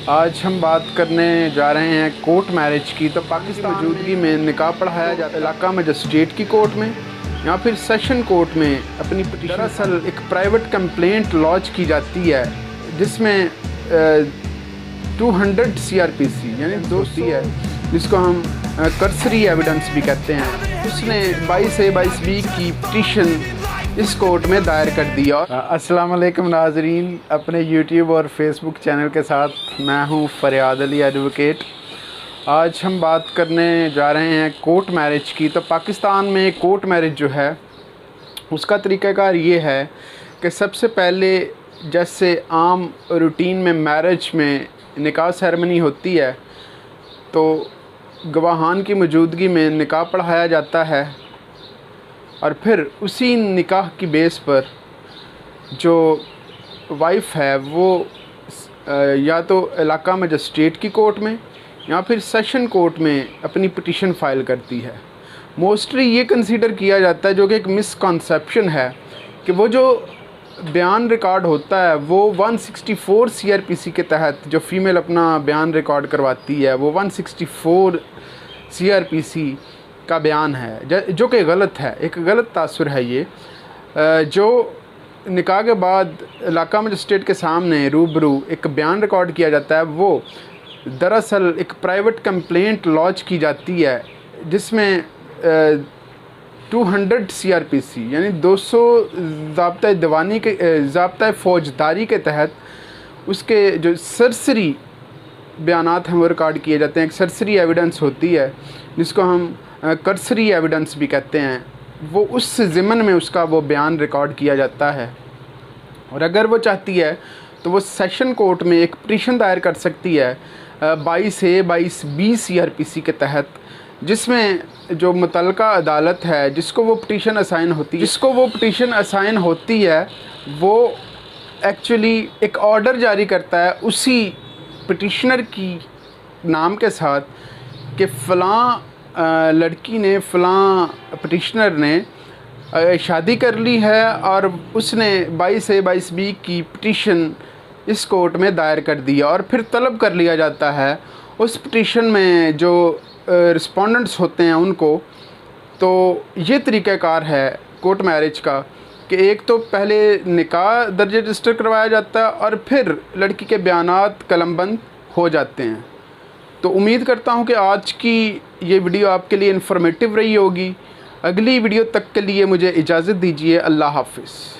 आज हम बात करने जा रहे हैं कोर्ट मैरिज की। तो पाकिस्तान की मौजूदगी में निकाह पढ़ाया जाता है इलाका मजिस्ट्रेट की कोर्ट में या फिर सेशन कोर्ट में अपनी पिटीशन। दरअसल एक प्राइवेट कंप्लेंट लॉन्च की जाती है जिसमें 200 CRPC यानी 200 है, जिसको हम कर्सरी एविडेंस भी कहते हैं। उसने 22A/22B की पिटीशन इस कोर्ट में दायर कर दिया। अस्सलाम वालेकुम नाजरीन, अपने YouTube और Facebook चैनल के साथ मैं हूं फरियाद अली एडवोकेट। आज हम बात करने जा रहे हैं कोर्ट मैरिज की। तो पाकिस्तान में कोर्ट मैरिज जो है उसका तरीक़ाकार ये है कि सबसे पहले जैसे आम रूटीन में मैरिज में निकाह सेरेमनी होती है तो गवाहान की मौजूदगी में निकाह पढ़ाया जाता है और फिर उसी निकाह की बेस पर जो वाइफ है वो या तो इलाका मजिस्ट्रेट की कोर्ट में या फिर सेशन कोर्ट में अपनी पिटीशन फ़ाइल करती है। मोस्टली ये कंसीडर किया जाता है, जो कि एक मिसकॉन्सेप्शन है, कि वो जो बयान रिकॉर्ड होता है वो 164 CRPC के तहत जो फ़ीमेल अपना बयान रिकॉर्ड करवाती है वो 164 CRPC का बयान है, जो कि गलत है। एक गलत तासुर है ये। जो निकाह के बाद इलाका मजिस्ट्रेट के सामने रूबरू एक बयान रिकॉर्ड किया जाता है वो दरअसल एक प्राइवेट कंप्लेंट लॉन्च की जाती है जिसमें 200 CRPC यानी 200 ज़ाब्ता दीवानी के ज़ाब्ता फ़ौजदारी के तहत उसके जो सरसरी बयानात हैं वो रिकॉर्ड किए जाते हैं। एक सरसरी एविडेंस होती है जिसको हम कर्सरी एविडेंस भी कहते हैं। वो उस ज़िमन में उसका वो बयान रिकॉर्ड किया जाता है और अगर वो चाहती है तो वो सेशन कोर्ट में एक पिटीशन दायर कर सकती है 22A/22B CRPC के तहत, जिसमें जो मुतलका अदालत है जिसको वो पिटीशन असाइन होती है वो एक्चुअली एक ऑर्डर जारी करता है उसी पिटिशनर की नाम के साथ कि फ़लाँ लड़की ने फ़लाँ पिटिशनर ने शादी कर ली है और उसने 22A/22B की पिटीशन इस कोर्ट में दायर कर दी और फिर तलब कर लिया जाता है उस पिटीशन में जो रिस्पोंडेंट्स होते हैं उनको। तो ये तरीक़ाकार है कोर्ट मैरिज का कि एक तो पहले निकाह दर्ज रजिस्टर करवाया जाता है और फिर लड़की के बयानात कलमबंद हो जाते हैं। तो उम्मीद करता हूँ कि आज की ये वीडियो आपके लिए इन्फॉर्मेटिव रही होगी। अगली वीडियो तक के लिए मुझे इजाज़त दीजिए। अल्लाह हाफ़िज़।